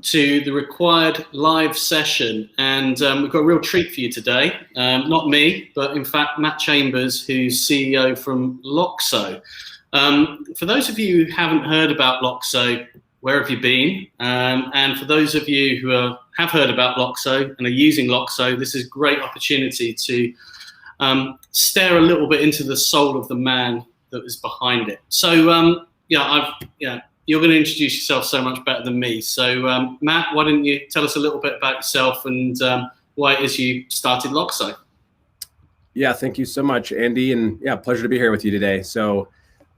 To the RecWired Live session, and we've got a real treat for you today. Not me, but in fact Matt Chambers, who's CEO from Loxo. For those of you who haven't heard about Loxo, where have you been? And for those of you who have heard about Loxo and are using Loxo, this is a great opportunity to stare a little bit into the soul of the man that was behind it. So you're going to introduce yourself so much better than me. So Matt, why don't you tell us a little bit about yourself and why it is you started Loxo? Yeah, thank you so much, Andy. And yeah, pleasure to be here with you today. So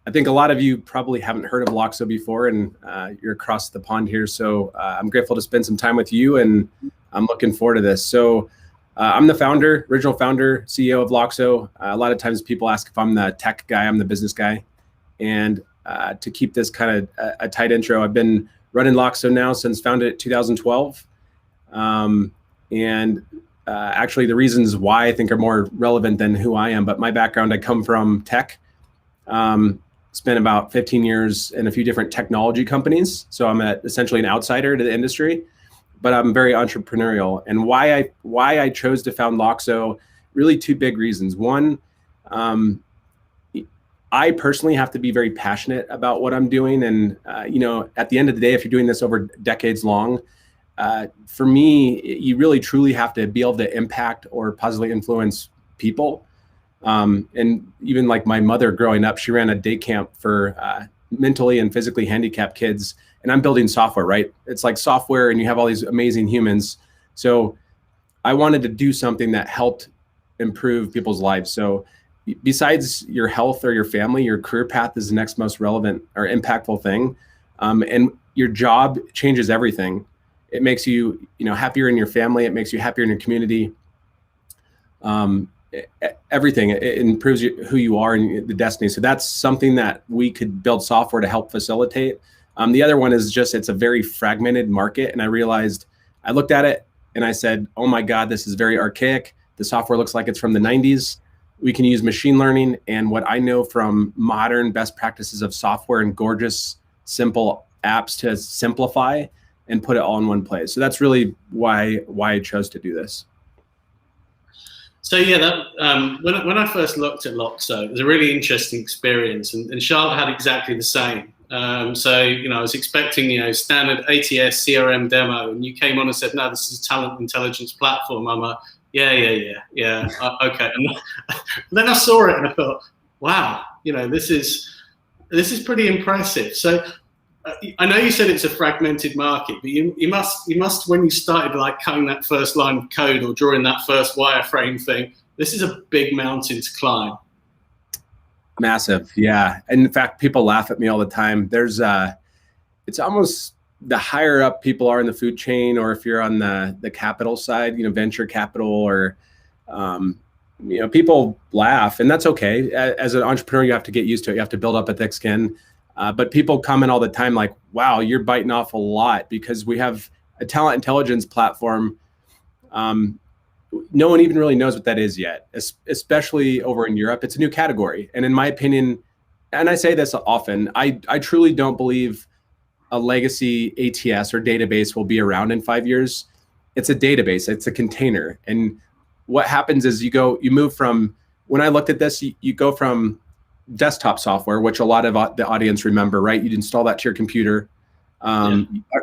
I think a lot of you probably haven't heard of Loxo before, and you're across the pond here. So I'm grateful to spend some time with you, and I'm looking forward to this. So I'm the founder, original founder, CEO of Loxo. A lot of times people ask if I'm the tech guy, I'm the business guy. And to keep this kind of a tight intro, I've been running Loxo now since founded in 2012. Actually the reasons why I think are more relevant than who I am, but my background, I come from tech. Spent about 15 years in a few different technology companies. So I'm essentially an outsider to the industry, but I'm very entrepreneurial. And why I chose to found Loxo, really two big reasons. One, I personally have to be very passionate about what I'm doing. And, at the end of the day, if you're doing this over decades long, for me, you really truly have to be able to impact or positively influence people. And even like my mother growing up, she ran a day camp for mentally and physically handicapped kids. And I'm building software, right? It's like software and you have all these amazing humans. So I wanted to do something that helped improve people's lives. So besides your health or your family, your career path is the next most relevant or impactful thing. And your job changes everything. It makes you, happier in your family. It makes you happier in your community. Everything. It improves who you are and the destiny. So that's something that we could build software to help facilitate. The other one is just, it's a very fragmented market. And I looked at it and I said, oh my God, this is very archaic. The software looks like it's from the 90s. We can use machine learning and what I know from modern best practices of software and gorgeous, simple apps to simplify and put it all in one place. So that's really why I chose to do this. So yeah, when I first looked at Loxo, it was a really interesting experience, and Charlotte had exactly the same. I was expecting standard ATS CRM demo, and you came on and said, no, this is a talent intelligence platform. I'm like, yeah. Okay. And then I saw it and I thought, wow, this is pretty impressive. So I know you said it's a fragmented market, but you must when you started like cutting that first line of code or drawing that first wireframe thing, this is a big mountain to climb. Massive, yeah. And in fact, people laugh at me all the time. It's almost the higher up people are in the food chain, or if you're on the capital side, venture capital, or people laugh, and that's okay. As an entrepreneur, you have to get used to it. You have to build up a thick skin. But people comment all the time like, wow, you're biting off a lot, because we have a talent intelligence platform. No one even really knows what that is yet, especially over in Europe. It's a new category. And in my opinion, and I say this often, I truly don't believe a legacy ATS or database will be around in 5 years. It's a database, it's a container. And what happens is you move from, when I looked at this, you go from desktop software, which a lot of the audience remember, right? You'd install that to your computer.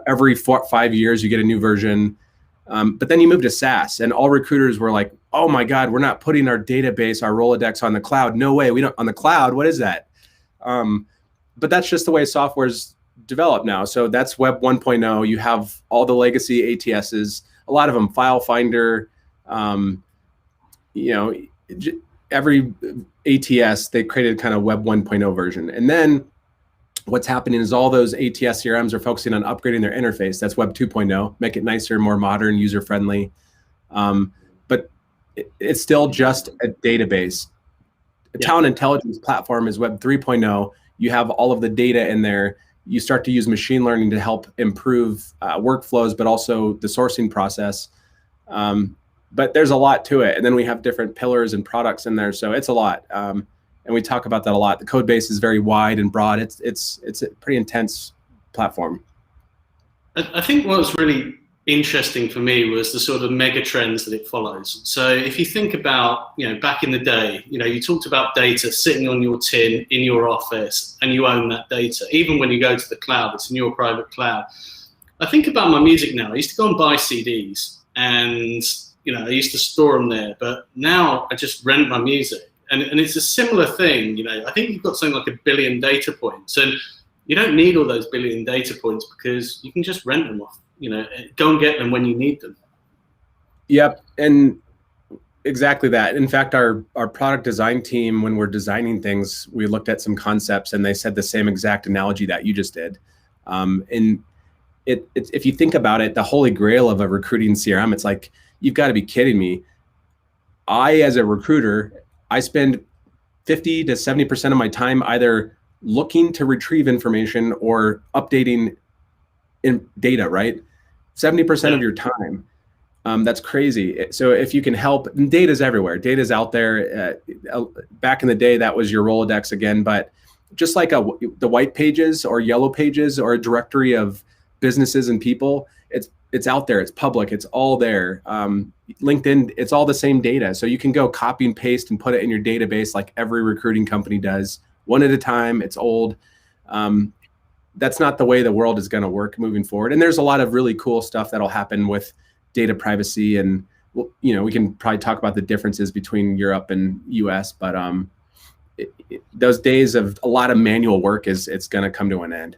Every 5 years, you get a new version. But then you move to SaaS, and all recruiters were like, oh my God, we're not putting our database, our Rolodex on the cloud. No way, we don't on the cloud. What is that? But that's just the way software's developed now. So that's Web 1.0. You have all the legacy ATSs, a lot of them, File Finder, every ATS, they created kind of Web 1.0 version. And then what's happening is all those ATS CRMs are focusing on upgrading their interface. That's Web 2.0, make it nicer, more modern, user-friendly. But it's still just a database. A talent intelligence platform is Web 3.0. You have all of the data in there. You start to use machine learning to help improve workflows, but also the sourcing process. But there's a lot to it. And then we have different pillars and products in there. So it's a lot. And we talk about that a lot. The code base is very wide and broad. It's a pretty intense platform. I think what was really interesting for me was the sort of mega trends that it follows. So if you think about, back in the day, you talked about data sitting on your tin in your office and you own that data. Even when you go to the cloud, it's in your private cloud. I think about my music now. I used to go and buy CDs and, I used to store them there, but now I just rent my music. And it's a similar thing, I think you've got something like 1 billion data points, and you don't need all those billion data points because you can just rent them off. Go and get them when you need them. Yep, and exactly that. In fact, our product design team, when we're designing things, we looked at some concepts and they said the same exact analogy that you just did. And if you think about it, the holy grail of a recruiting CRM, it's like, you've got to be kidding me. As a recruiter, I spend 50 to 70% of my time either looking to retrieve information or updating in data, right? 70% of your time. That's crazy. So if you can help, and data's everywhere. Data's out there. Back in the day, that was your Rolodex again. But just like the white pages or yellow pages or a directory of businesses and people, it's out there. It's public. It's all there. LinkedIn, it's all the same data. So you can go copy and paste and put it in your database like every recruiting company does, one at a time. It's old. That's not the way the world is going to work moving forward. And there's a lot of really cool stuff that'll happen with data privacy. And, we can probably talk about the differences between Europe and US, but those days of a lot of manual work it's going to come to an end.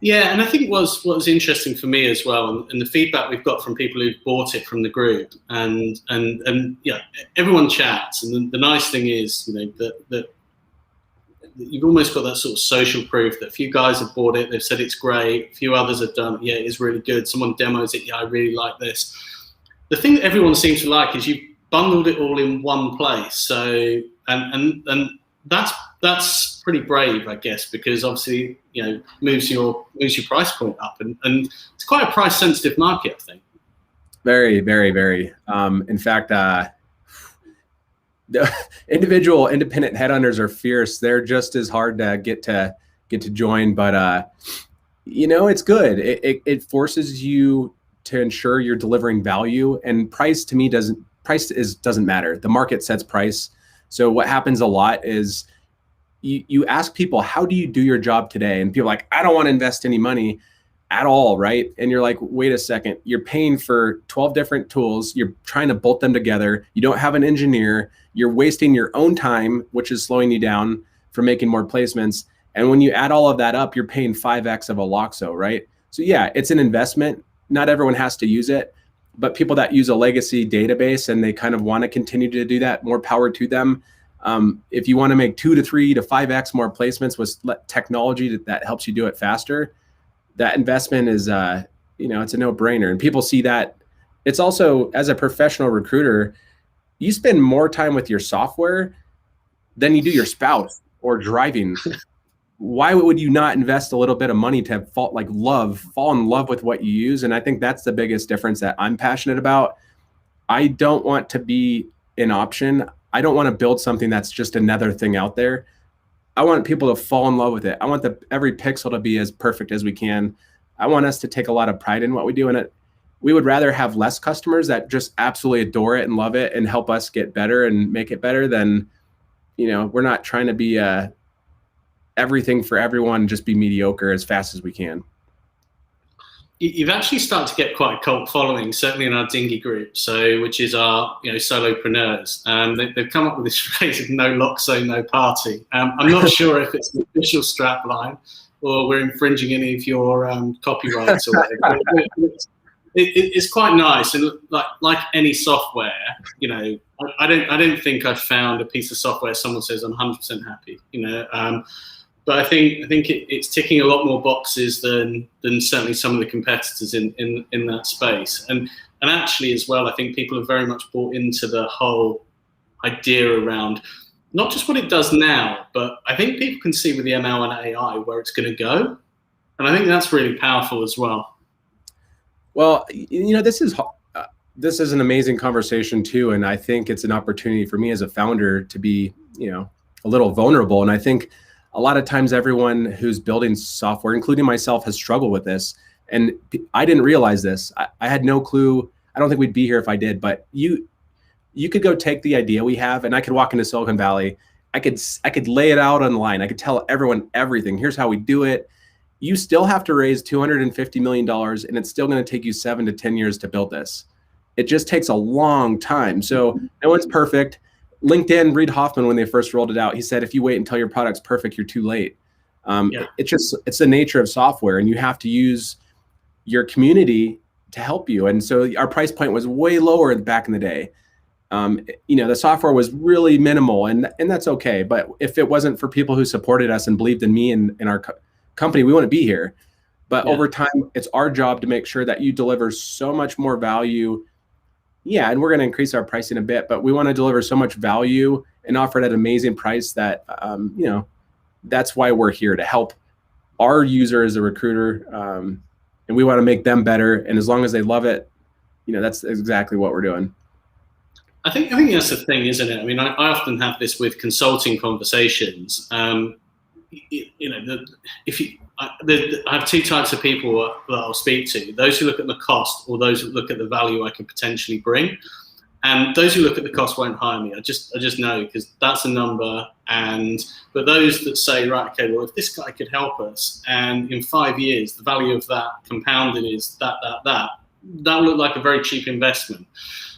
Yeah, and I think what was interesting for me as well, and the feedback we've got from people who've bought it from the group, and everyone chats, and the nice thing is, that you've almost got that sort of social proof that a few guys have bought it, they've said it's great, a few others have done, yeah, it's really good, someone demos it, yeah, I really like this. The thing that everyone seems to like is you've bundled it all in one place. So, and that's pretty brave, I guess, because obviously, moves your price point up, and it's quite a price sensitive market, I think. Very, very, very. In fact, the individual independent headhunters are fierce. They're just as hard to get to join, but it's good. It forces you to ensure you're delivering value, and price to me doesn't matter. The market sets price. So what happens a lot is you ask people, how do you do your job today? And people are like, I don't want to invest any money at all, right? And you're like, wait a second, you're paying for 12 different tools. You're trying to bolt them together. You don't have an engineer. You're wasting your own time, which is slowing you down from making more placements. And when you add all of that up, you're paying 5x of a Loxo, right? So yeah, it's an investment. Not everyone has to use it, but people that use a legacy database and they kind of want to continue to do that, more power to them. If you want to make 2 to 3 to 5x more placements with technology that helps you do it faster, that investment is, it's a no-brainer. And people see that. It's also, as a professional recruiter, you spend more time with your software than you do your spouse or driving. Why would you not invest a little bit of money to fall in love with what you use? And I think that's the biggest difference that I'm passionate about. I don't want to be an option. I don't want to build something that's just another thing out there. I want people to fall in love with it. I want every pixel to be as perfect as we can. I want us to take a lot of pride in what we do. And we would rather have less customers that just absolutely adore it and love it and help us get better and make it better than, we're not trying to be everything for everyone, just be mediocre as fast as we can. You've actually started to get quite a cult following, certainly in our Dingy group, which is our solopreneurs. They've come up with this phrase of no Loxo, no party. I'm not sure if it's the official strap line or we're infringing any of your copyrights or whatever. It's quite nice, and like any software, I don't think I've found a piece of software someone says I'm 100% happy. But I think it's ticking a lot more boxes than certainly some of the competitors in that space. And actually as well, I think people have very much bought into the whole idea around not just what it does now, but I think people can see with the ML and AI where it's going to go. And I think that's really powerful as well. Well, this is an amazing conversation too. And I think it's an opportunity for me as a founder to be, a little vulnerable. And I think a lot of times everyone who's building software, including myself, has struggled with this. And I didn't realize this. I had no clue. I don't think we'd be here if I did, but you could go take the idea we have, and I could walk into Silicon Valley. I could lay it out on the line. I could tell everyone everything. Here's how we do it. You still have to raise $250 million, and it's still going to take you 7 to 10 years to build this. It just takes a long time. So no one's perfect. LinkedIn, Reid Hoffman, when they first rolled it out, he said, if you wait until your product's perfect, you're too late. It's the nature of software, and you have to use your community to help you. And so our price point was way lower back in the day. The software was really minimal, and that's okay. But if it wasn't for people who supported us and believed in me and in our company, we wouldn't be here. But over time, it's our job to make sure that you deliver so much more value. Yeah, and we're going to increase our pricing a bit, but we want to deliver so much value and offer it at an amazing price that, that's why we're here, to help our user as a recruiter. And we want to make them better. And as long as they love it, that's exactly what we're doing. I think that's the thing, isn't it? I mean, I often have this with consulting conversations. I have two types of people that I'll speak to: those who look at the cost, or those who look at the value I can potentially bring. And those who look at the cost won't hire me. I just know, because that's a number. But those that say, right, okay, well, if this guy could help us, and in 5 years the value of that compounded is that will look like a very cheap investment.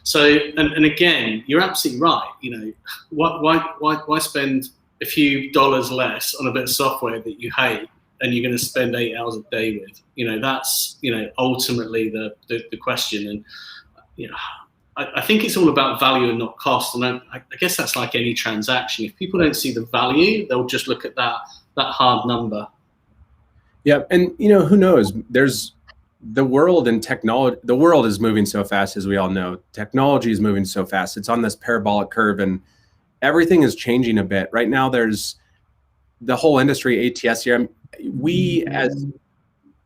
So, and again, you're absolutely right. Why spend a few dollars less on a bit of software that you hate and you're going to spend 8 hours a day with? That's ultimately the question. And I think it's all about value and not cost. And I guess that's like any transaction. If people don't see the value, they'll just look at that hard number. Yeah, and who knows? There's the world and technology. The world is moving so fast, as we all know. Technology is moving so fast. It's on this parabolic curve, and everything is changing a bit. Right now, there's the whole industry, ATS here. We as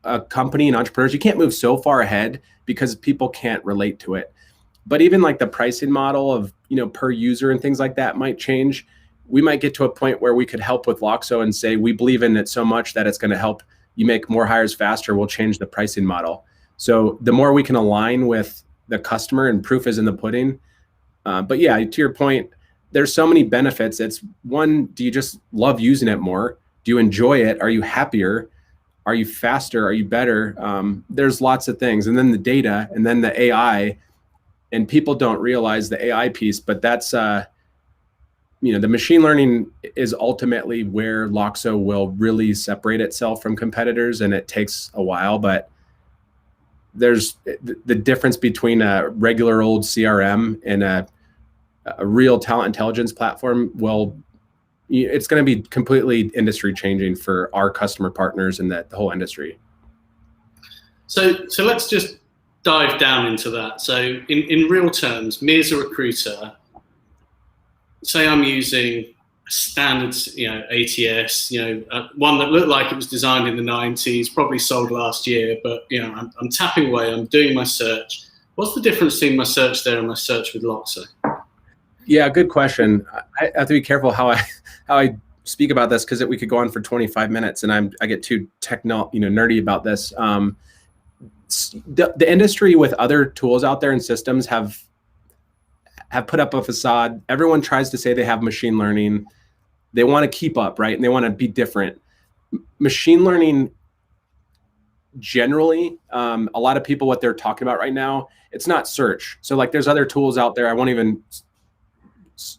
a company and entrepreneurs, you can't move so far ahead because people can't relate to it. But even like the pricing model of, per user and things like that might change. We might get to a point where we could help with Loxo and say, we believe in it so much that it's going to help you make more hires faster. We'll change the pricing model. So the more we can align with the customer, and proof is in the pudding. But yeah, to your point, there's so many benefits. It's one, do you just love using it more? Do you enjoy it? Are you happier? Are you faster? Are you better? There's lots of things. And then the data, and then the AI. And people don't realize the AI piece, but that's, the machine learning is ultimately where Loxo will really separate itself from competitors, and it takes a while, but there's the difference between a regular old CRM and a real talent intelligence platform. Well, it's going to be completely industry changing for our customer partners and the whole industry. So let's just dive down into that. So in real terms, me as a recruiter, say I'm using a standard, ATS, one that looked like it was designed in the 90s, probably sold last year, but I'm tapping away, I'm doing my search. What's the difference between my search there and my search with Loxo? Yeah, good question. I have to be careful how I speak about this, because we could go on for 25 minutes, and I get too nerdy about this. The industry with other tools out there and systems have put up a facade. Everyone tries to say they have machine learning. They want to keep up, right? And they want to be different. Machine learning, generally, a lot of people, what they're talking about right now, it's not search. So like there's other tools out there. I won't even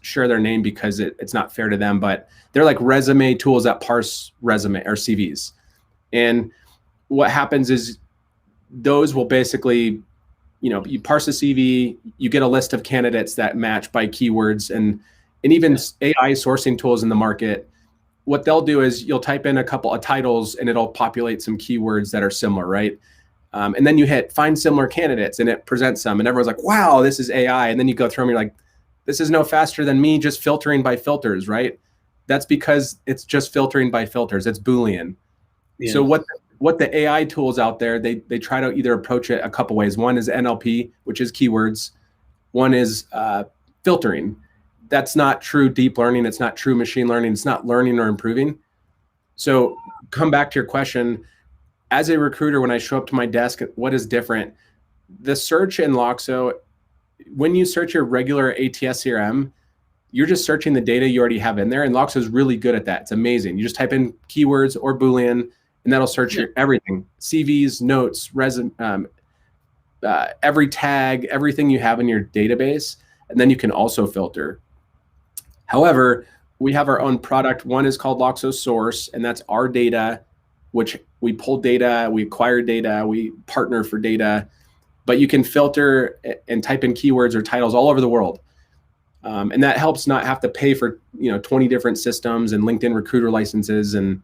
share their name because it's not fair to them, but they're like resume tools that parse resume or CVs. And what happens is those will basically, you parse a CV, you get a list of candidates that match by keywords, and even AI sourcing tools in the market. What they'll do is you'll type in a couple of titles and it'll populate some keywords that are similar, right? And then you hit find similar candidates and it presents some, and everyone's like, wow, this is AI. And then you go through them, you're like, this is no faster than me just filtering by filters, right? That's because it's just filtering by filters. It's Boolean. Yeah. So what the AI tools out there, they try to either approach it a couple ways. One is NLP, which is keywords. One is filtering. That's not true deep learning. It's not true machine learning. It's not learning or improving. So come back to your question. As a recruiter, when I show up to my desk, what is different? The search in Loxo, when you search your regular ATS CRM, you're just searching the data you already have in there. And Loxo is really good at that. It's amazing. You just type in keywords or Boolean, and that'll search your everything: CVs, notes, resume, every tag, everything you have in your database. And then you can also filter. However, we have our own product. One is called Loxo Source, and that's our data, which we pull data, we acquire data, we partner for data, but you can filter and type in keywords or titles all over the world. And that helps not have to pay for 20 different systems and LinkedIn recruiter licenses, and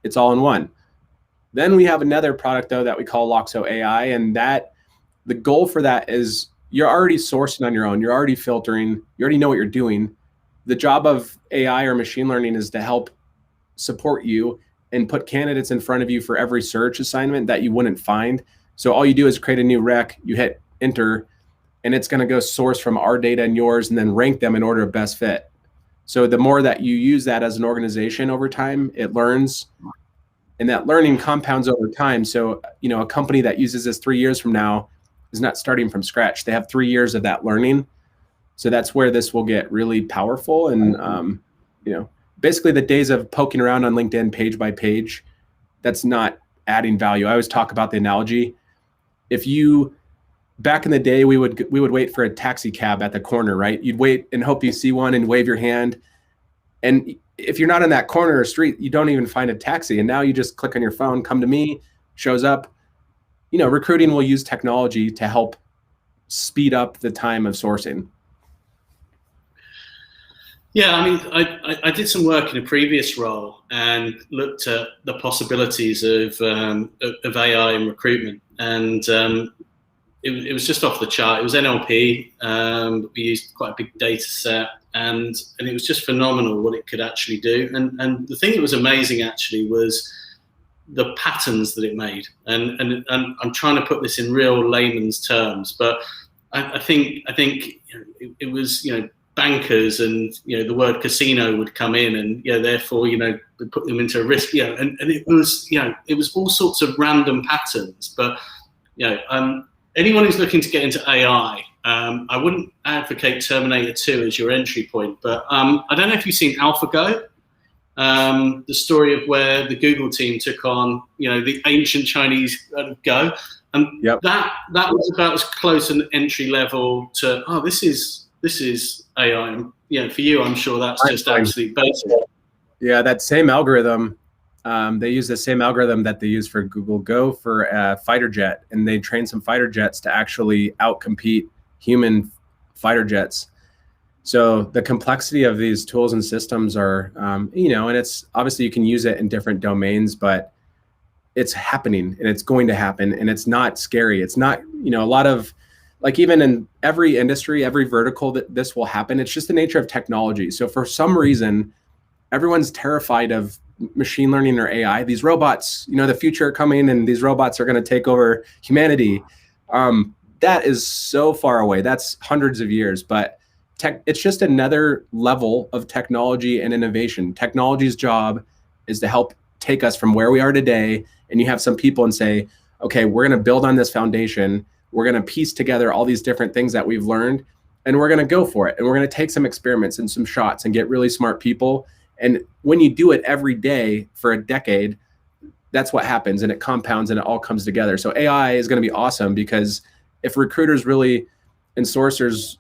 it's all in one. Then we have another product though that we call Loxo AI, and that the goal for that is you're already sourcing on your own, you're already filtering, you already know what you're doing. The job of AI or machine learning is to help support you and put candidates in front of you for every search assignment that you wouldn't find. So all you do is create a new rec, you hit enter, and it's going to go source from our data and yours and then rank them in order of best fit. So the more that you use that as an organization over time, it learns, and that learning compounds over time. So, a company that uses this 3 years from now is not starting from scratch. They have 3 years of that learning. So that's where this will get really powerful. And, basically the days of poking around on LinkedIn page by page, that's not adding value. I always talk about the analogy. Back in the day, we would wait for a taxi cab at the corner, right? You'd wait and hope you see one and wave your hand. And if you're not in that corner or street, you don't even find a taxi. And now you just click on your phone, come to me, shows up. Recruiting will use technology to help speed up the time of sourcing. Yeah, I mean, I did some work in a previous role and looked at the possibilities of AI in recruitment, and it was just off the chart. It was NLP. We used quite a big data set, and it was just phenomenal what it could actually do. And the thing that was amazing actually was the patterns that it made. And I'm trying to put this in real layman's terms, but I think it was bankers, and the word casino would come in, and therefore we put them into a risk, and it was all sorts of random patterns. But anyone who's looking to get into AI, I wouldn't advocate Terminator 2 as your entry point, but I don't know if you've seen AlphaGo, the story of where the Google team took on the ancient Chinese Go, and that was about as close an entry level to this is AI. For you, I'm sure that's just absolutely basic. Yeah, that same algorithm. They use the same algorithm that they use for Google Go for fighter jet, and they train some fighter jets to actually outcompete human fighter jets. So the complexity of these tools and systems are, and it's obviously you can use it in different domains, but it's happening and it's going to happen, and it's not scary. It's not, a lot of, like, even in every industry, every vertical that this will happen, it's just the nature of technology. So for some reason, everyone's terrified of machine learning or AI. These robots, the future are coming, and these robots are going to take over humanity. That is so far away. That's hundreds of years, but it's just another level of technology and innovation. Technology's job is to help take us from where we are today. And you have some people and say, okay, we're going to build on this foundation. We're going to piece together all these different things that we've learned, and we're going to go for it. And we're going to take some experiments and some shots and get really smart people. And when you do it every day for a decade, that's what happens, and it compounds and it all comes together. So AI is going to be awesome, because if recruiters really and sourcers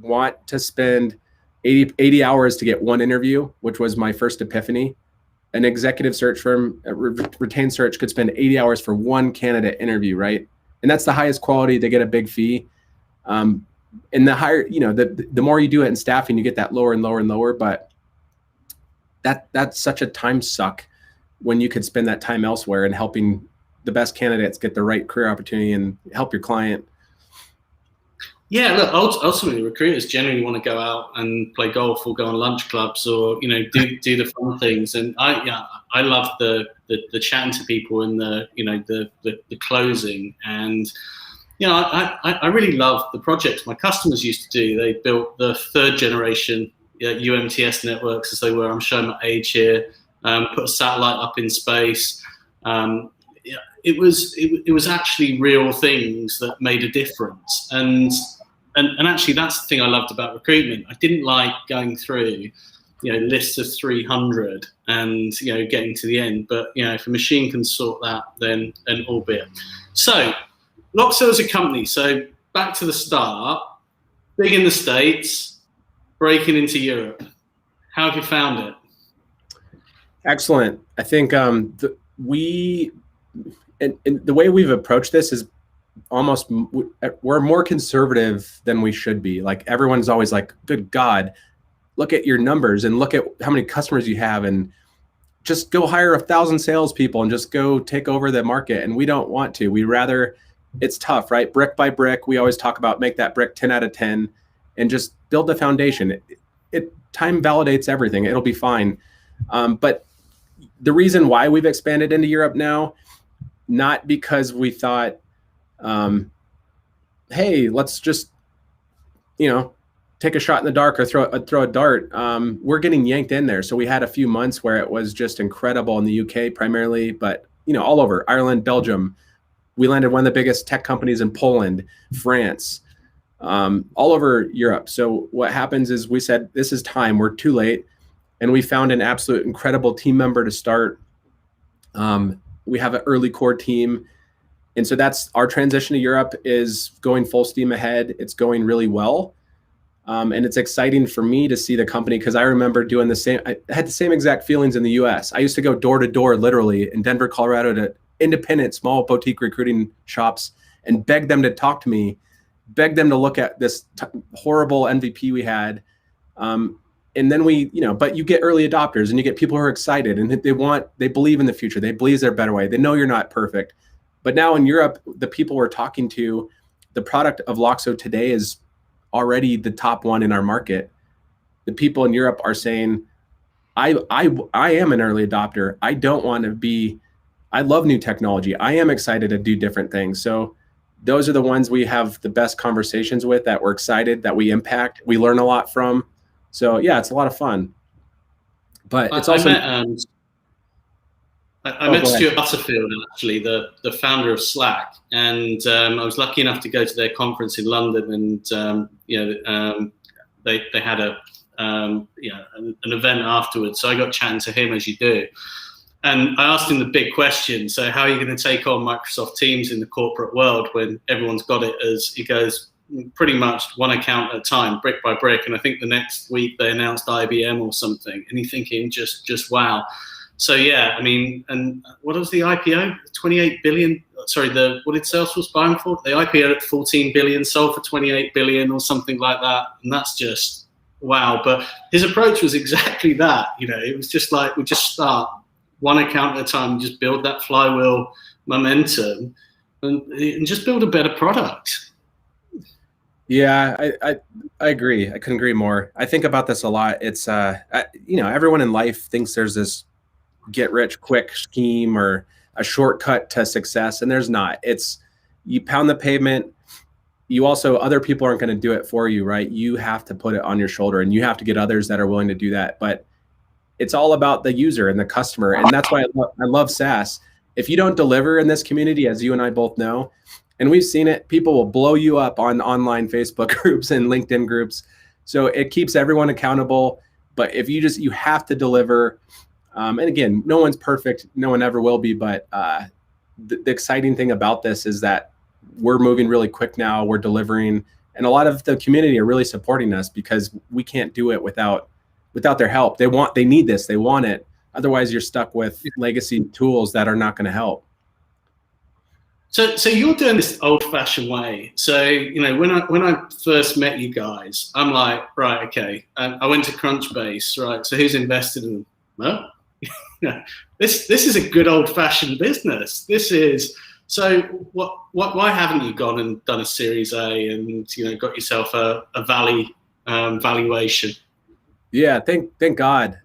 want to spend 80 hours to get one interview, which was my first epiphany, an executive search firm, retained search, could spend 80 hours for one candidate interview, right? And that's the highest quality. They get a big fee. And the higher, the more you do it in staffing, you get that lower and lower and lower. But that's such a time suck when you could spend that time elsewhere and helping the best candidates get the right career opportunity and help your client. Yeah, look, ultimately recruiters generally want to go out and play golf or go on lunch clubs or, do the fun things. And I love the chatting to people and the closing. And, I really love the projects my customers used to do. They built the third generation UMTS networks, as they were. I'm showing my age here. put a satellite up in space. Yeah, it was actually real things that made a difference. And actually, that's the thing I loved about recruitment. I didn't like going through, lists of 300 and, getting to the end. But, if a machine can sort that, then albeit. So Loxo as a company. So back to the start, big in the States, breaking into Europe. How have you found it? Excellent. I think the way we've approached this is we're more conservative than we should be. Like, everyone's always like, good God, look at your numbers and look at how many customers you have, and just go hire 1,000 salespeople and just go take over the market. And we don't want to. We rather, it's tough, right? Brick by brick. We always talk about make that brick 10 out of 10 and just build the foundation. Time validates everything. It'll be fine. But the reason why we've expanded into Europe now, not because we thought, hey, let's just, take a shot in the dark or throw a dart. We're getting yanked in there. So we had a few months where it was just incredible in the UK primarily, but all over Ireland, Belgium. We landed one of the biggest tech companies in Poland, France, all over Europe. So what happens is we said, this is time, we're too late. And we found an absolute incredible team member to start. We have an early core team. And so that's our transition to Europe is going full steam ahead. It's going really well. And it's exciting for me to see the company, because I remember doing the same. I had the same exact feelings in the US. I used to go door to door, literally in Denver, Colorado, to independent small boutique recruiting shops and beg them to talk to me, beg them to look at this horrible MVP we had. And then but you get early adopters and you get people who are excited and they believe in the future. They believe there's a better way. They know you're not perfect. But now in Europe, the people we're talking to, the product of Loxo today is already the top one in our market. The people in Europe are saying, I am an early adopter. I don't want to be, I love new technology. I am excited to do different things. So those are the ones we have the best conversations with, that we're excited, that we impact, we learn a lot from. So yeah, it's a lot of fun. But it's also... I met Stuart Butterfield, actually, the founder of Slack, and I was lucky enough to go to their conference in London, and they had an event afterwards. So I got chatting to him, as you do, and I asked him the big question: so how are you going to take on Microsoft Teams in the corporate world when everyone's got it? As he goes, pretty much one account at a time, brick by brick. And I think the next week they announced IBM or something, and you're thinking, just wow. So yeah, I mean, and what was the IPO? 28 billion. Sorry, what did Salesforce buy them for? They IPO'd at 14 billion, sold for 28 billion or something like that. And that's just wow. But his approach was exactly that. It was just like, we just start one account at a time, just build that flywheel momentum, and just build a better product. Yeah, I agree. I couldn't agree more. I think about this a lot. It's everyone in life thinks there's this get rich quick scheme or a shortcut to success, and there's not. It's, you pound the pavement. You also, other people aren't going to do it for you, right? You have to put it on your shoulder, and you have to get others that are willing to do that. But it's all about the user and the customer, and that's why I love SaaS. If you don't deliver in this community, as you and I both know, and we've seen it, people will blow you up on online Facebook groups and LinkedIn groups. So it keeps everyone accountable. But if you have to deliver. And again, no one's perfect. No one ever will be. But the exciting thing about this is that we're moving really quick now. We're delivering. And a lot of the community are really supporting us, because we can't do it without their help. They need this. They want it. Otherwise, you're stuck with legacy tools that are not going to help. So you're doing this old-fashioned way. So when I first met you guys, I'm like, right, okay. I went to Crunchbase, right? So who's invested in them? Well, this is a good old-fashioned business. This is so. Why haven't you gone and done a Series A and got yourself a valuation? Yeah, thank God.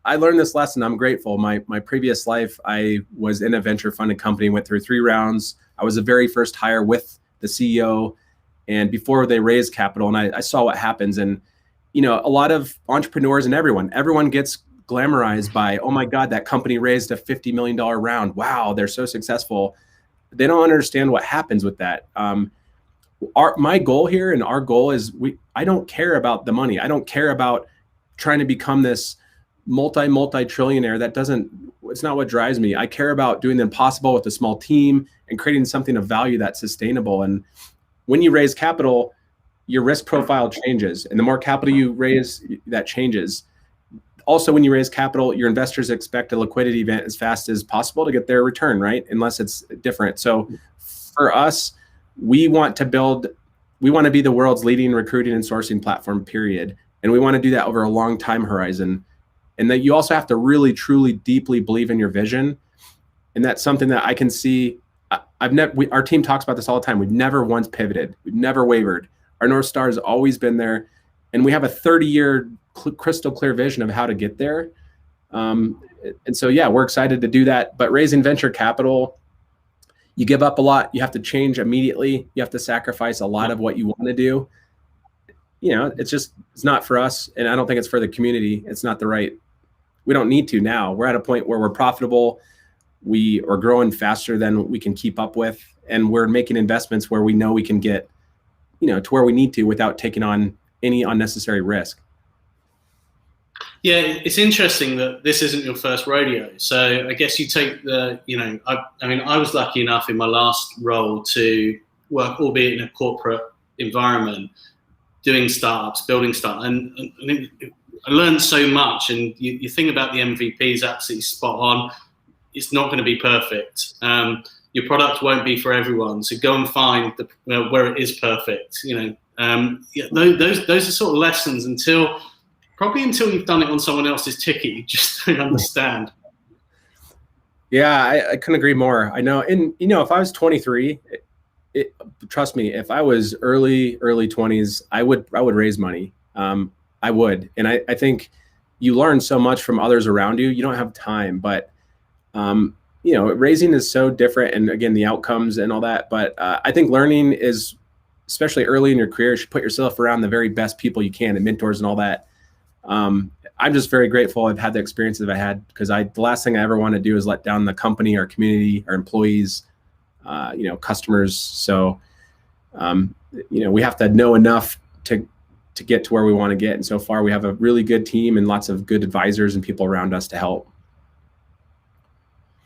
I learned this lesson. I'm grateful. My previous life, I was in a venture funded company, went through 3 rounds. I was the very first hire with the CEO, and before they raised capital, and I saw what happens. And a lot of entrepreneurs and everyone gets glamorized by, oh my God, that company raised a $50 million round. Wow, they're so successful. They don't understand what happens with that. My goal here and our goal is I don't care about the money. I don't care about trying to become this multi-trillionaire. It's not what drives me. I care about doing the impossible with a small team and creating something of value that's sustainable. And when you raise capital, your risk profile changes. And the more capital you raise, that changes. Also, when you raise capital, your investors expect a liquidity event as fast as possible to get their return, right? Unless it's different. So for us, we want to be the world's leading recruiting and sourcing platform, period. And we want to do that over a long time horizon. And that you also have to really, truly, deeply believe in your vision. And that's something that I can see. Our team talks about this all the time. We've never once pivoted. We've never wavered. Our North Star has always been there. And we have a 30-year crystal clear vision of how to get there. And so, yeah, we're excited to do that. But raising venture capital, you give up a lot. You have to change immediately. You have to sacrifice a lot of what you want to do. It's not for us. And I don't think it's for the community. It's not we don't need to now. We're at a point where we're profitable. We are growing faster than we can keep up with. And we're making investments where we know we can get, to where we need to without taking on any unnecessary risk. Yeah, it's interesting that this isn't your first rodeo. So I guess you take I was lucky enough in my last role to work, albeit in a corporate environment, doing startups, building startups. And I learned so much. And you think about the MVP is absolutely spot on. It's not going to be perfect. Your product won't be for everyone. So go and find where it is perfect. Those are sort of lessons until you've done it on someone else's ticket, you just don't understand. Yeah, I couldn't agree more. I know. And, if I was 23, trust me, if I was early 20s, I would raise money. I would. And I think you learn so much from others around you. You don't have time, but, raising is so different. And again, the outcomes and all that. But I think learning is, especially early in your career, you should put yourself around the very best people you can and mentors and all that. I'm just very grateful I've had the experiences I've had, because the last thing I ever want to do is let down the company, our community, our employees, customers. So, we have to know enough to get to where we want to get. And so far we have a really good team and lots of good advisors and people around us to help.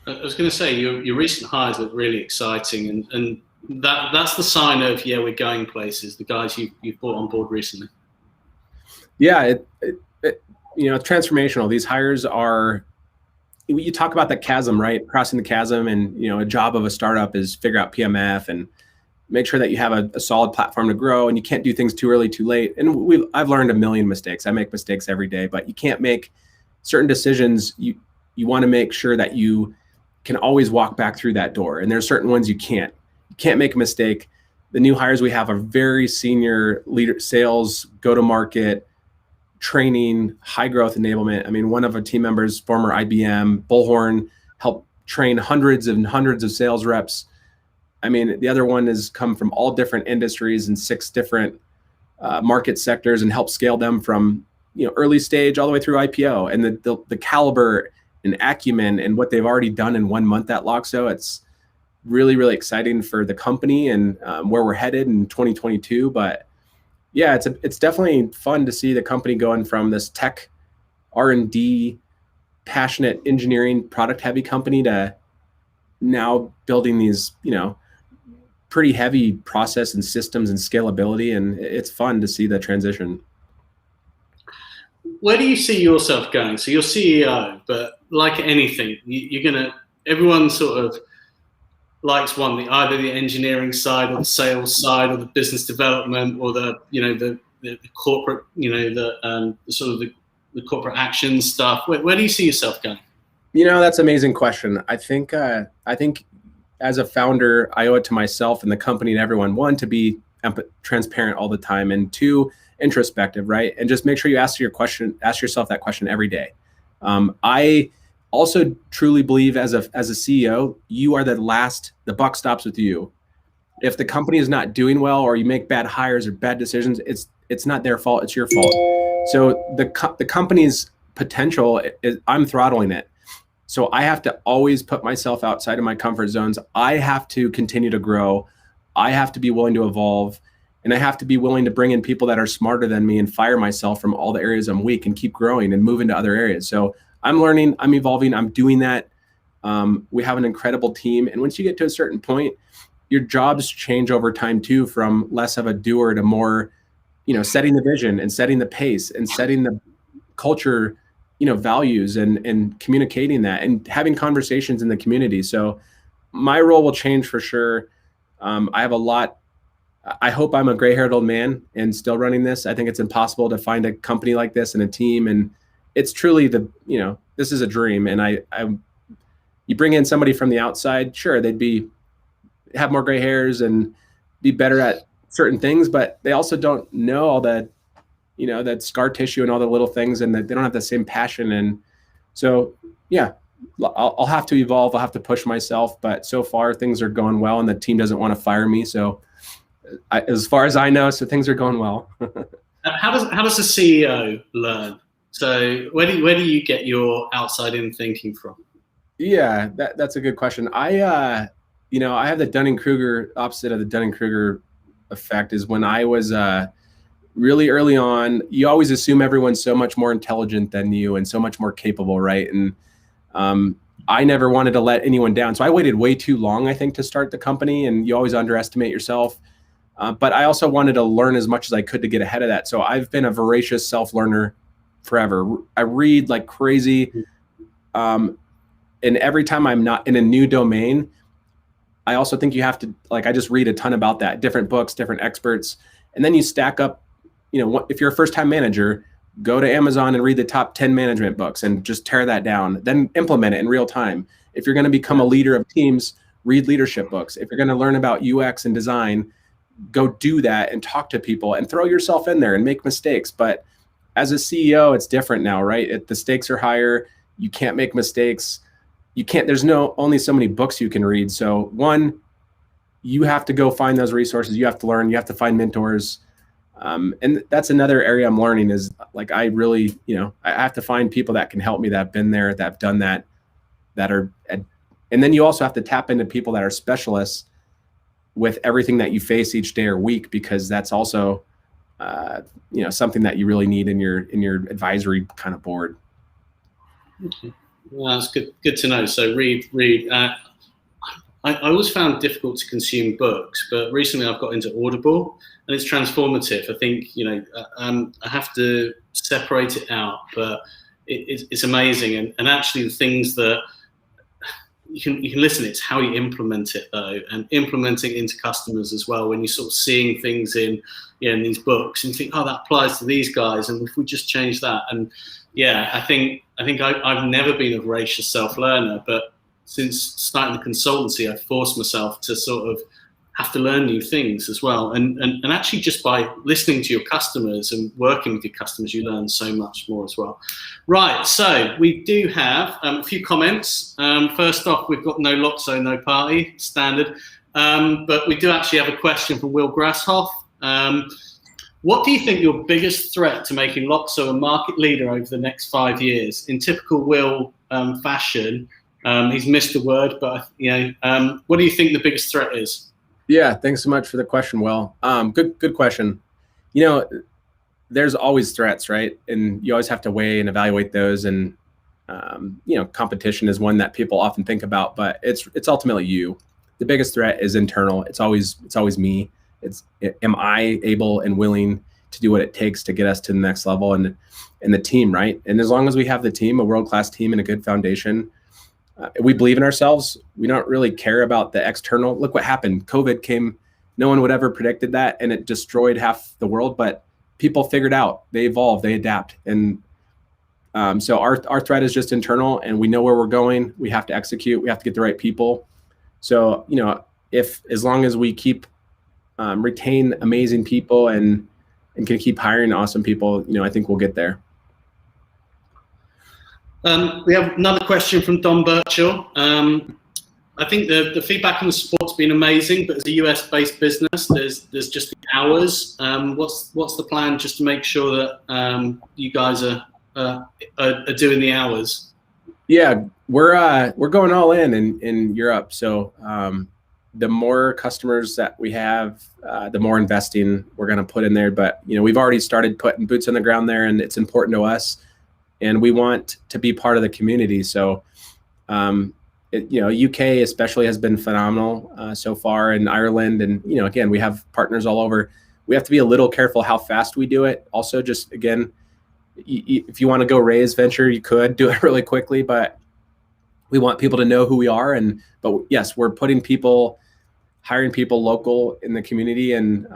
I was going to say your recent hires look really exciting, and that's the sign of, we're going places, the guys you've brought on board recently. Yeah, it's transformational. These hires are, you talk about that chasm, right? Crossing the chasm, and a job of a startup is figure out PMF and make sure that you have a solid platform to grow, and you can't do things too early, too late. And I've learned a million mistakes. I make mistakes every day, but you can't make certain decisions. You want to make sure that you can always walk back through that door. And there's certain ones you can't make a mistake. The new hires we have are very senior leader, sales, go-to-market, training, high growth enablement. I mean, one of our team members, former IBM, Bullhorn, helped train hundreds and hundreds of sales reps. I mean, the other one has come from all different industries and 6 different market sectors and helped scale them from early stage all the way through IPO. And the caliber and acumen and what they've already done in 1 month at Loxo, it's really, really exciting for the company and where we're headed in 2022. But yeah, it's definitely fun to see the company going from this tech R&D, passionate engineering, product heavy company to now building these, pretty heavy process and systems and scalability. And it's fun to see the transition. Where do you see yourself going? So you're CEO, but like anything, everyone sort of likes either the engineering side or the sales side or the business development or the corporate, the sort of the corporate action stuff. Where do you see yourself going? That's an amazing question. I think as a founder, I owe it to myself and the company and everyone, 1, to be transparent all the time, and 2, introspective, right? And just make sure you ask yourself that question every day. I also truly believe as a CEO, you are the buck stops with you. If the company is not doing well, or you make bad hires or bad decisions, it's not their fault, it's your fault. So the company's potential I'm throttling it. So I have to always put myself outside of my comfort zones. I have to continue to grow. I have to be willing to evolve, and I have to be willing to bring in people that are smarter than me and fire myself from all the areas I'm weak and keep growing and move into other areas. So I'm learning, I'm evolving, I'm doing that. We have an incredible team. And once you get to a certain point, your jobs change over time too, from less of a doer to more, setting the vision and setting the pace and setting the culture, values and communicating that and having conversations in the community. So my role will change for sure. I have a lot. I hope I'm a gray-haired old man and still running this. I think it's impossible to find a company like this and a team. And it's truly this is a dream. And you bring in somebody from the outside, sure, they'd have more gray hairs and be better at certain things, but they also don't know all that, that scar tissue and all the little things, and that they don't have the same passion. And so, yeah, I'll have to evolve. I'll have to push myself, but so far things are going well and the team doesn't want to fire me. So as far as I know, so things are going well. How does the CEO learn? So where do you get your outside in thinking from? Yeah, that's a good question. I have the Dunning-Kruger, opposite of the Dunning-Kruger effect, is when I was really early on, you always assume everyone's so much more intelligent than you and so much more capable, right? And I never wanted to let anyone down. So I waited way too long, I think, to start the company, and you always underestimate yourself. But I also wanted to learn as much as I could to get ahead of that. So I've been a voracious self-learner forever. I read like crazy. And every time I'm not in a new domain, I also think you have to, I just read a ton about that, different books, different experts. And then you stack up, if you're a first-time manager, go to Amazon and read the top 10 management books and just tear that down, then implement it in real time. If you're going to become a leader of teams, read leadership books. If you're going to learn about UX and design, go do that and talk to people and throw yourself in there and make mistakes. But as a CEO, it's different now, right? The stakes are higher. You can't make mistakes. There's only so many books you can read. So one, you have to go find those resources. You have to learn, you have to find mentors. And that's another area I'm learning is I really, I have to find people that can help me, that have been there, that have done that are, and then you also have to tap into people that are specialists with everything that you face each day or week, because that's also, something that you really need in your advisory kind of board. Okay. Well, that's good to know. So read. I always found it difficult to consume books, but recently I've got into Audible, and it's transformative. I think I have to separate it out, but it's amazing. And actually, the things that you can listen. It's how you implement it though, and implementing into customers as well. When you're sort of seeing things in these books and you think, oh, that applies to these guys, and if we just change that, and yeah, I think I've never been a voracious self-learner, but since starting the consultancy, I've forced myself to sort of have to learn new things as well. And actually just by listening to your customers and working with your customers, you learn so much more as well. Right, so we do have a few comments. First off, we've got no Loxo, no party, standard. But we do actually have a question from Will Grasshoff. What do you think your biggest threat to making Loxo a market leader over the next 5 years? In typical Will fashion, he's missed a word, but what do you think the biggest threat is? Yeah, thanks so much for the question, Will. Good question. There's always threats, right? And you always have to weigh and evaluate those. And competition is one that people often think about, but it's ultimately you. The biggest threat is internal. It's always me. Am I able and willing to do what it takes to get us to the next level, and the team, right? And as long as we have the team, a world-class team and a good foundation, we believe in ourselves. We don't really care about the external. Look what happened. COVID came. No one would ever predicted that, and it destroyed half the world. But people figured out. They evolve. They adapt. And so our threat is just internal, and we know where we're going. We have to execute. We have to get the right people. So as long as we keep retain amazing people and can keep hiring awesome people, I think we'll get there. We have another question from Don Birchall. I think the feedback on the support's been amazing, but as a US-based business, there's just the hours. What's the plan just to make sure that you guys are doing the hours? Yeah, we're going all in Europe. So the more customers that we have, the more investing we're going to put in there. But we've already started putting boots on the ground there, and it's important to us, and we want to be part of the community. So UK especially has been phenomenal so far, in Ireland, and again, we have partners all over. We have to be a little careful how fast we do it. Also, just again, if you want to go raise venture, you could do it really quickly, but we want people to know who we are. But yes, we're hiring people local in the community, and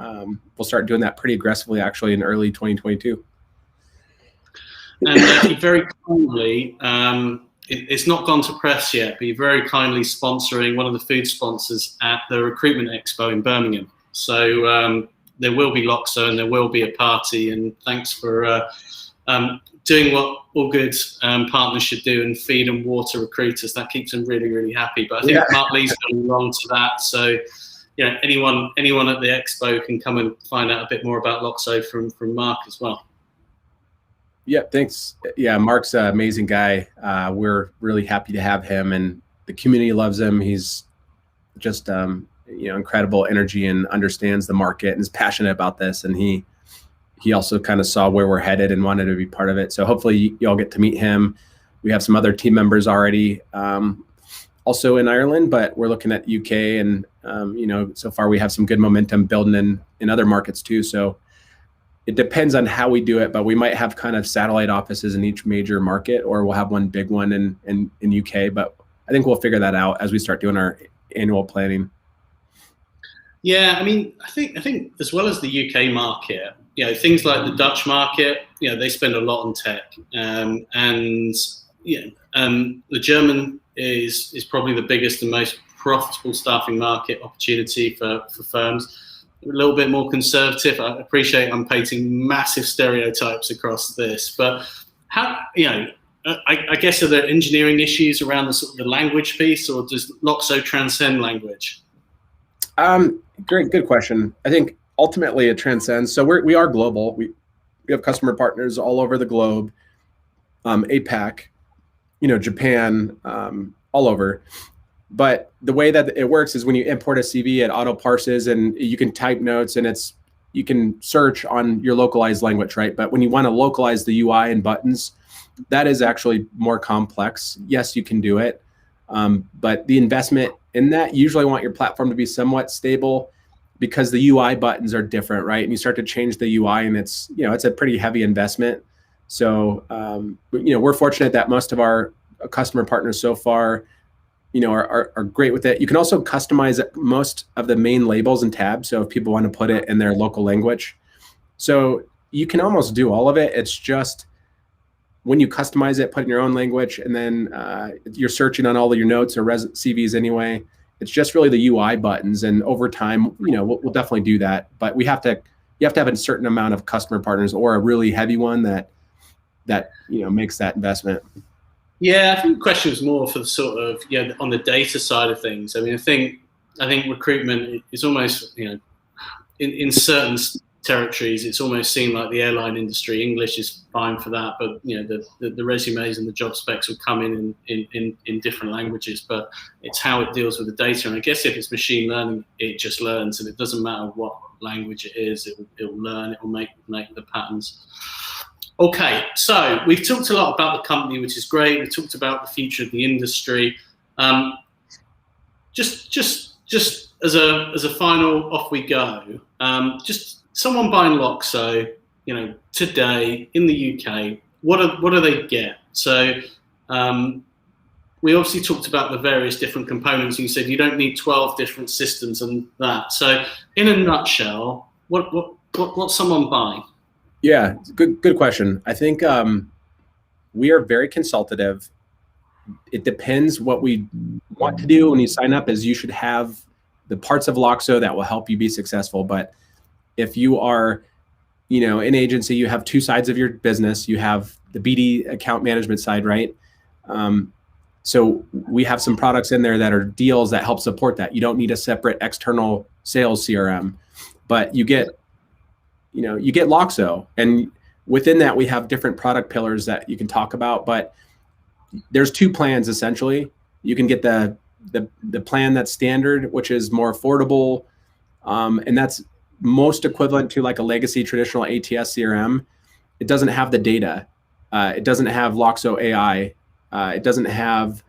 we'll start doing that pretty aggressively actually in early 2022. And you very kindly, it's not gone to press yet, but you're very kindly sponsoring one of the food sponsors at the Recruitment Expo in Birmingham. So there will be Loxo and there will be a party, and thanks for doing what all good partners should do and feed and water recruiters. That keeps them really, really happy. But I think Mark Lee's going along to that. So anyone at the expo can come and find out a bit more about Loxo from Mark as well. Yeah, thanks. Yeah, Mark's an amazing guy. We're really happy to have him, and the community loves him. He's just incredible energy and understands the market and is passionate about this. And he also kind of saw where we're headed and wanted to be part of it. So hopefully y'all get to meet him. We have some other team members already also in Ireland, but we're looking at UK, and so far we have some good momentum building in other markets too. So it depends on how we do it, but we might have kind of satellite offices in each major market, or we'll have one big one in UK. But I think we'll figure that out as we start doing our annual planning. Yeah, I think as well as the UK market, things like the Dutch market, they spend a lot on tech, and the German is probably the biggest and most profitable staffing market opportunity for firms. A little bit more conservative. I appreciate I'm painting massive stereotypes across this, but how, I guess, are there engineering issues around the language piece, or does Loxo transcend language? Good question. I think ultimately it transcends. So we are global. We have customer partners all over the globe, APAC, Japan, all over. But the way that it works is when you import a CV, it auto parses, and you can type notes, and you can search on your localized language, right? But when you want to localize the UI and buttons, that is actually more complex. Yes, you can do it. But the investment in that, you usually want your platform to be somewhat stable, because the UI buttons are different, right? And you start to change the UI, and it's a pretty heavy investment. So, we're fortunate that most of our customer partners so far, are great with it. You can also customize most of the main labels and tabs. So if people want to put it in their local language, so you can almost do all of it. It's just when you customize it, put in your own language, and then you're searching on all of your notes or CVs anyway. It's just really the UI buttons. And over time, we'll definitely do that. But you have to have a certain amount of customer partners, or a really heavy one that makes that investment. Yeah, I think the question was more for the sort of on the data side of things. I think recruitment is almost in certain territories, it's almost seen like the airline industry. English is fine for that, but the resumes and the job specs will come in different languages. But it's how it deals with the data. And I guess if it's machine learning, it just learns, and it doesn't matter what language it is. It'll learn. It will make the patterns. Okay, so we've talked a lot about the company, which is great. We've talked about the future of the industry. Just as a final, off we go. Just someone buying Loxo, today in the UK, what do they get? So we obviously talked about the various different components. You said you don't need 12 different systems and that. So in a nutshell, what's someone buying? Yeah, good question. I think we are very consultative. It depends what we want to do when you sign up, is you should have the parts of Loxo that will help you be successful. But if you are, an agency, you have two sides of your business. You have the BD account management side, right? So we have some products in there that are deals that help support that. You don't need a separate external sales CRM, but you get Loxo, and within that we have different product pillars that you can talk about. But there's 2 plans essentially. You can get the plan that's standard, which is more affordable, and that's most equivalent to like a legacy traditional ATS CRM. It doesn't have the data. It doesn't have Loxo AI. It doesn't have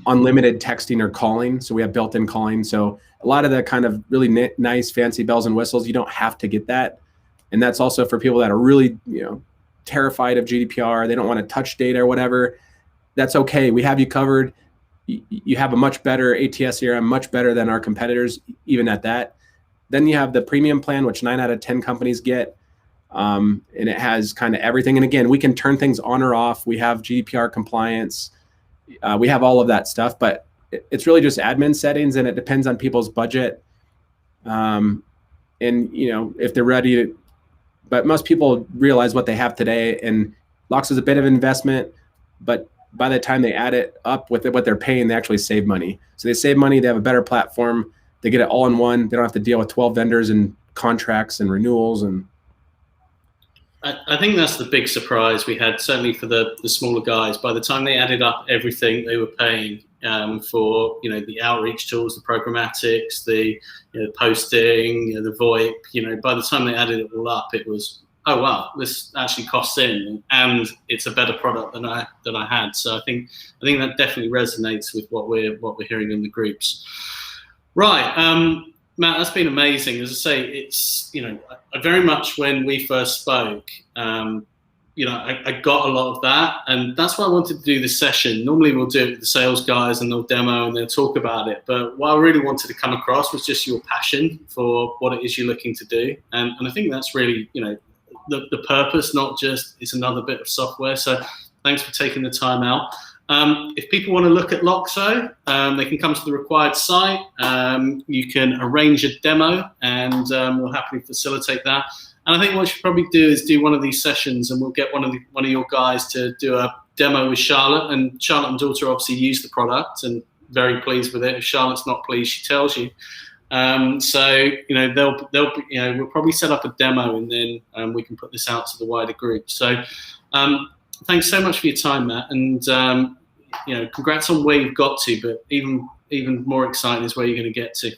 unlimited texting or calling. So we have built-in calling. So a lot of the kind of really nice, fancy bells and whistles, you don't have to get that. And that's also for people that are really, terrified of GDPR. They don't want to touch data or whatever. That's okay. We have you covered. You have a much better ATS CRM, much better than our competitors, even at that. Then you have the premium plan, which 9 out of 10 companies get. And it has kind of everything. And again, we can turn things on or off. We have GDPR compliance. We have all of that stuff, but it's really just admin settings, and it depends on people's budget. And if they're ready to, but most people realize what they have today, and Loxo is a bit of an investment, but by the time they add it up with what they're paying, they actually save money. So they save money, they have a better platform, they get it all in one. They don't have to deal with 12 vendors and contracts and renewals. And I think that's the big surprise we had, certainly for the smaller guys. By the time they added up everything they were paying for, the outreach tools, the programmatics, the posting, the VoIP, by the time they added it all up, it was, oh wow, this actually costs in, and it's a better product than I had. So I think that definitely resonates with what we're hearing in the groups. Right. Matt, that's been amazing. As I say, it's, I very much, when we first spoke, I got a lot of that, and that's why I wanted to do this session. Normally we'll do it with the sales guys and they'll demo and they'll talk about it. But what I really wanted to come across was just your passion for what it is you're looking to do. And I think that's really, the purpose, not just it's another bit of software. So thanks for taking the time out. If people want to look at Loxo, they can come to the RecWired site. You can arrange a demo, and we'll happily facilitate that. And I think what you should probably do is do one of these sessions, and we'll get one of your guys to do a demo with Charlotte. And Charlotte and daughter obviously use the product and very pleased with it. If Charlotte's not pleased, she tells you. We'll probably set up a demo, and then we can put this out to the wider group. So thanks so much for your time, Matt, and congrats on where you've got to, but even more exciting is where you're going to get to.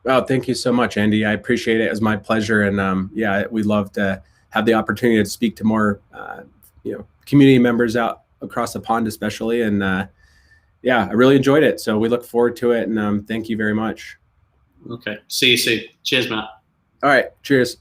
Oh, thank you so much, Andy. I appreciate it. It was my pleasure. And we'd love to have the opportunity to speak to more, community members out across the pond, especially. And I really enjoyed it. So we look forward to it. And thank you very much. Okay. See you soon. Cheers, Matt. All right. Cheers.